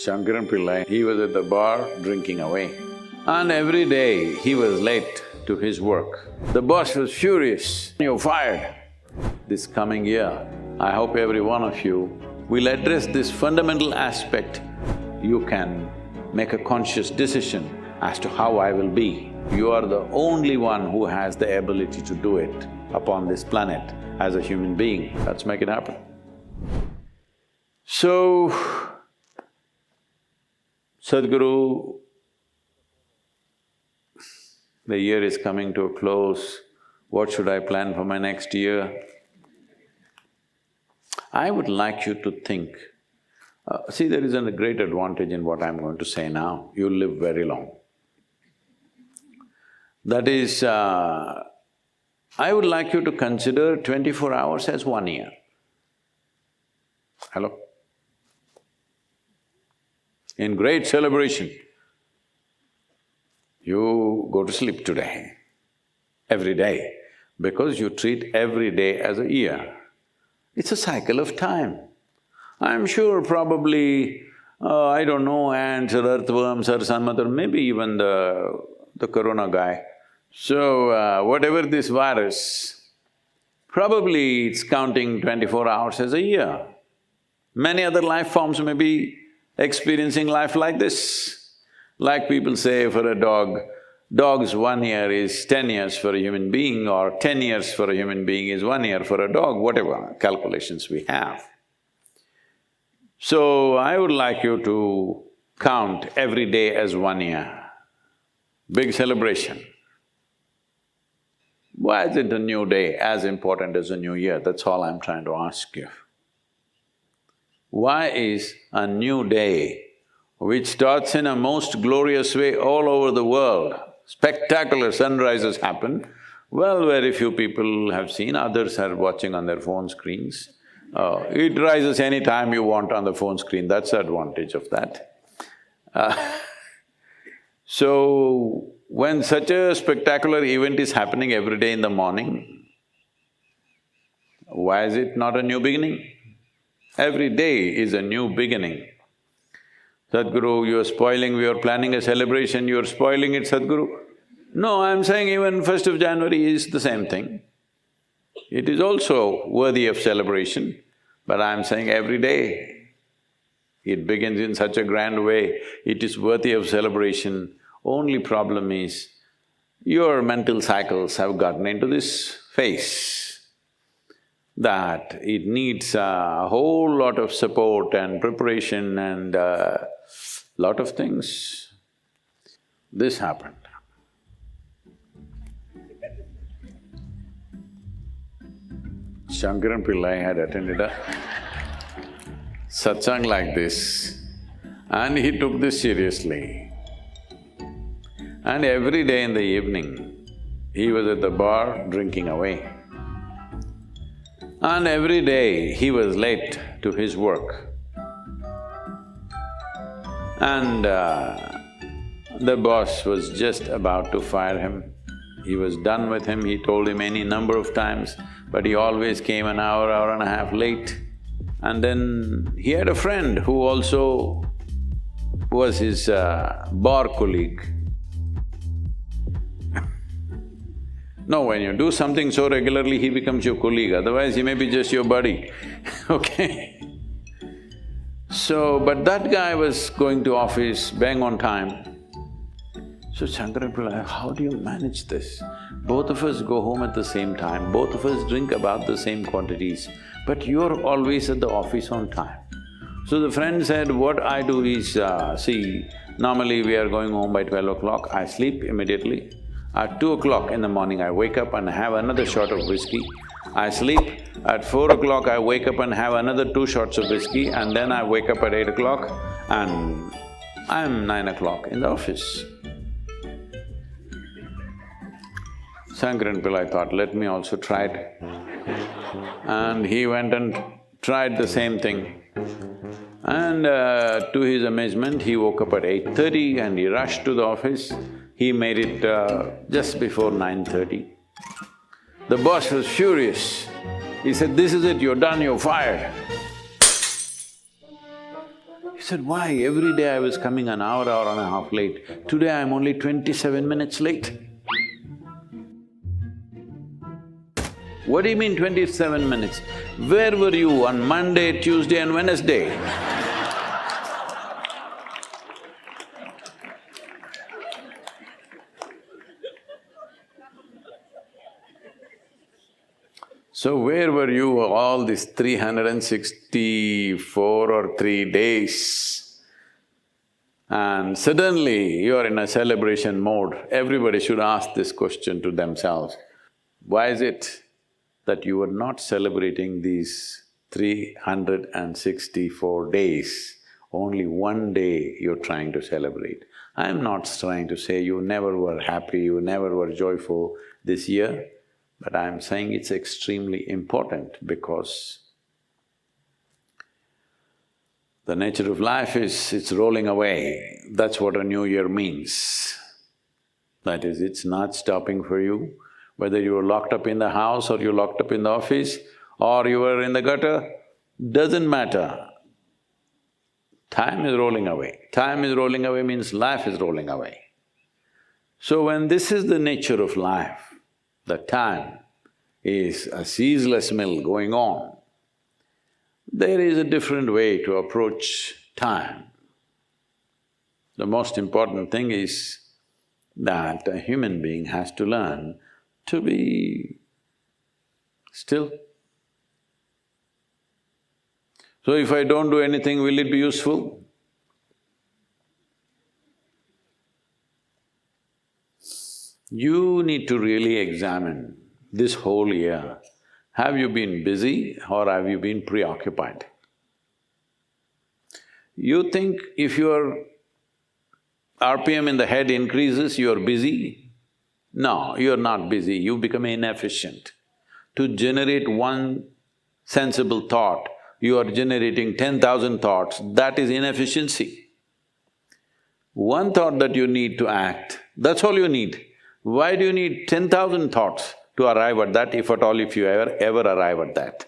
Shankaran Pillai, he was at the bar drinking away. And every day he was late to his work. The boss was furious, "You're fired." This coming year, I hope every one of you will address this fundamental aspect. You can make a conscious decision as to how I will be. You are the only one who has the ability to do it upon this planet as a human being. Let's make it happen. So, Sadhguru, the year is coming to a close. What should I plan for my next year? I would like you to think, see, there is a great advantage in what I'm going to say now. You'll live very long. That is, I would like you to consider 24 hours as 1 year. Hello? In great celebration, you go to sleep today, every day, because you treat every day as a year. It's a cycle of time. I'm sure probably, I don't know, ants or earthworms or some other, maybe even the corona guy. So, whatever this virus, probably it's counting 24 hours as a year. Many other life forms may be experiencing life like this. Like people say for a dog, dog's 1 year is 10 years for a human being, or 10 years for a human being is 1 year for a dog, whatever calculations we have. So, I would like you to count every day as 1 year. Big celebration. Why is it a new day as important as a new year? That's all I'm trying to ask you. Why is a new day, which starts in a most glorious way all over the world, spectacular sunrises happen, well, very few people have seen, others are watching on their phone screens. It rises any time you want on the phone screen, that's the advantage of that. So, when such a spectacular event is happening every day in the morning, why is it not a new beginning? Every day is a new beginning. Sadhguru, you're spoiling, we are planning a celebration, you're spoiling it, Sadhguru. No, I'm saying even 1st of January is the same thing. It is also worthy of celebration, but I'm saying every day. It begins in such a grand way, it is worthy of celebration. Only problem is, your mental cycles have gotten into this phase that it needs a whole lot of support and preparation and lot of things. This happened. Shankaran Pillai had attended a satsang like this and he took this seriously. And every day in the evening, he was at the bar drinking away. And every day he was late to his work. And the boss was just about to fire him. He was done with him, he told him any number of times, but he always came an hour, hour and a half late. And then he had a friend who also was his bar colleague. No, when you do something so regularly, he becomes your colleague, otherwise he may be just your buddy, okay? So, but that guy was going to office, bang on time. So Shankaran Pillai, how do you manage this? Both of us go home at the same time, both of us drink about the same quantities, but you're always at the office on time. So the friend said, what I do is, see, normally we are going home by 12 o'clock, I sleep immediately. At 2 o'clock in the morning, I wake up and have another shot of whiskey. I sleep. At 4 o'clock, I wake up and have another 2 shots of whiskey, and then I wake up at 8 o'clock and I'm 9 o'clock in the office. Shankaran Pillai thought, let me also try it. And he went and tried the same thing. And to his amazement, he woke up at 8:30 and he rushed to the office. He made it just before 9:30. The boss was furious. He said, "This is it, you're done, you're fired." said, why? Every day I was coming an hour and a half late. Today I'm only 27 minutes late. What do you mean 27 minutes? Where were you on Monday, Tuesday and Wednesday? So where were you all these 364 or 3 days? And suddenly you are in a celebration mode. Everybody should ask this question to themselves. Why is it that you are not celebrating these 364 days? Only one day you're trying to celebrate. I'm not trying to say you never were happy, you never were joyful this year. But I'm saying it's extremely important because the nature of life is, it's rolling away. That's what a new year means. That is, it's not stopping for you. Whether you were locked up in the house or you're locked up in the office or you were in the gutter, doesn't matter. Time is rolling away. Time is rolling away means life is rolling away. So when this is the nature of life, the time is a ceaseless mill going on. There is a different way to approach time. The most important thing is that a human being has to learn to be still. So if I don't do anything, will it be useful? You need to really examine this whole year. Have you been busy or have you been preoccupied? You think if your RPM in the head increases, you're busy? No, you're not busy, you become inefficient. To generate one sensible thought, you are generating 10,000 thoughts, that is inefficiency. One thought that you need to act, that's all you need. Why do you need 10,000 thoughts to arrive at that, if at all, if you ever arrive at that?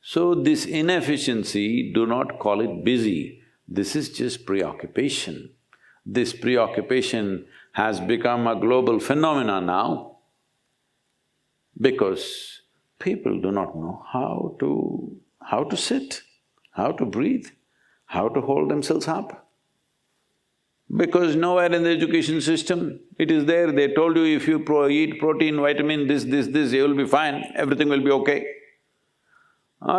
So this inefficiency, do not call it busy, this is just preoccupation. This preoccupation has become a global phenomenon now because people do not know how to sit, how to breathe, how to hold themselves up. Because nowhere in the education system it is there, they told you if you eat protein, vitamin, this, you will be fine, everything will be okay.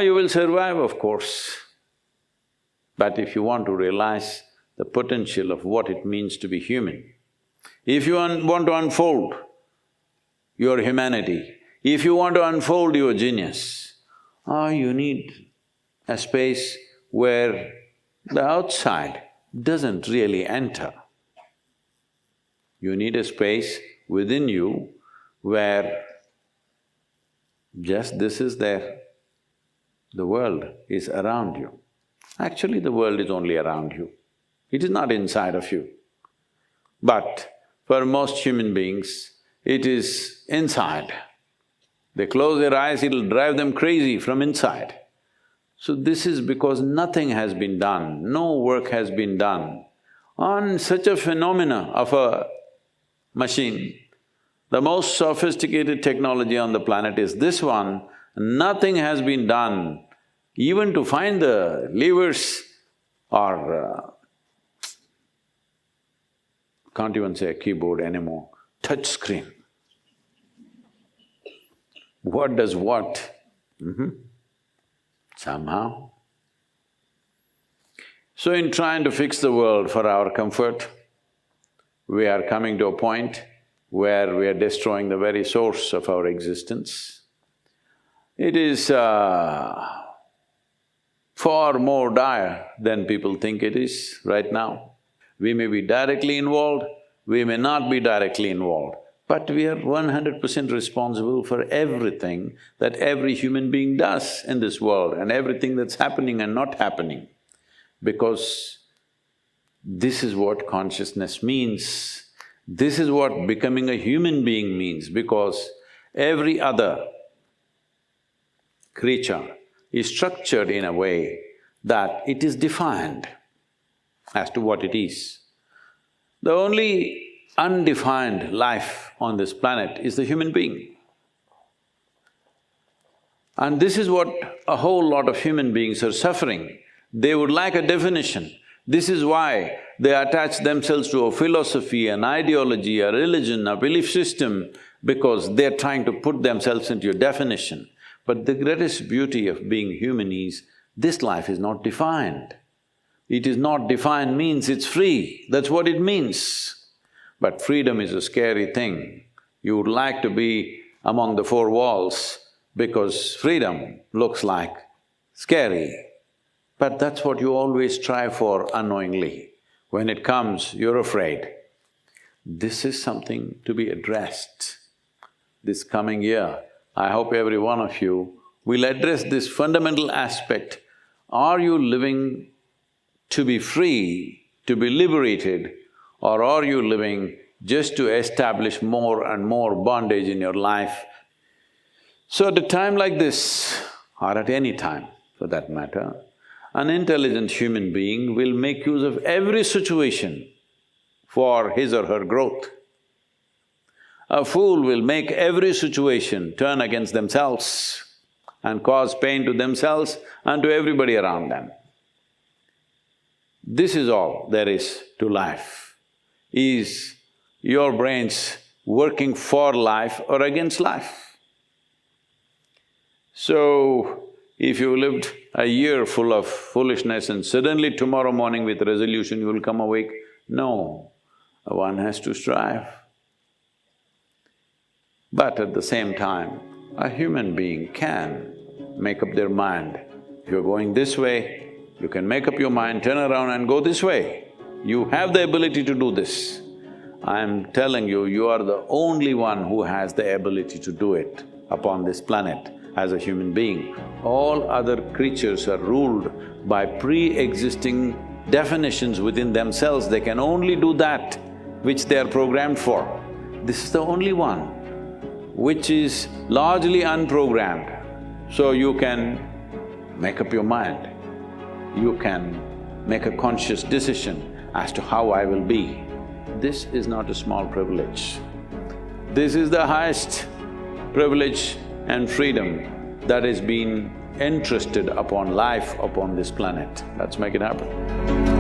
You will survive, of course. But if you want to realize the potential of what it means to be human, if you want to unfold your humanity, if you want to unfold your genius, you need a space where the outside doesn't really enter. You need a space within you where just this is there. The world is around you. Actually, the world is only around you. It is not inside of you. But for most human beings, it is inside. They close their eyes, it'll drive them crazy from inside. So this is because nothing has been done, no work has been done on such a phenomena of a machine. The most sophisticated technology on the planet is this one, nothing has been done even to find the levers or can't even say a keyboard anymore, touch screen. What does what? Somehow. So in trying to fix the world for our comfort, we are coming to a point where we are destroying the very source of our existence. It is far more dire than people think it is right now. We may be directly involved, we may not be directly involved, but we are 100% responsible for everything that every human being does in this world and everything that's happening and not happening. Because this is what consciousness means, this is what becoming a human being means, because every other creature is structured in a way that it is defined as to what it is. The only undefined life on this planet is the human being. And this is what a whole lot of human beings are suffering. They would like a definition. This is why they attach themselves to a philosophy, an ideology, a religion, a belief system, because they're trying to put themselves into a definition. But the greatest beauty of being human is, this life is not defined. It is not defined means it's free, that's what it means. But freedom is a scary thing. You would like to be among the four walls because freedom looks like scary. But that's what you always strive for unknowingly. When it comes, you're afraid. This is something to be addressed. This coming year, I hope every one of you will address this fundamental aspect. Are you living to be free, to be liberated, or are you living just to establish more and more bondage in your life? So at a time like this, or at any time for that matter, an intelligent human being will make use of every situation for his or her growth. A fool will make every situation turn against themselves and cause pain to themselves and to everybody around them. This is all there is to life. Is your brains working for life or against life? So, if you lived a year full of foolishness and suddenly tomorrow morning with resolution you will come awake, no, one has to strive. But at the same time, a human being can make up their mind. If you're going this way, you can make up your mind, turn around and go this way. You have the ability to do this. I'm telling you, you are the only one who has the ability to do it upon this planet as a human being. All other creatures are ruled by pre-existing definitions within themselves. They can only do that which they are programmed for. This is the only one which is largely unprogrammed. So you can make up your mind. You can make a conscious decision as to how I will be. This is not a small privilege. This is the highest privilege and freedom that has been entrusted upon life upon this planet. Let's make it happen.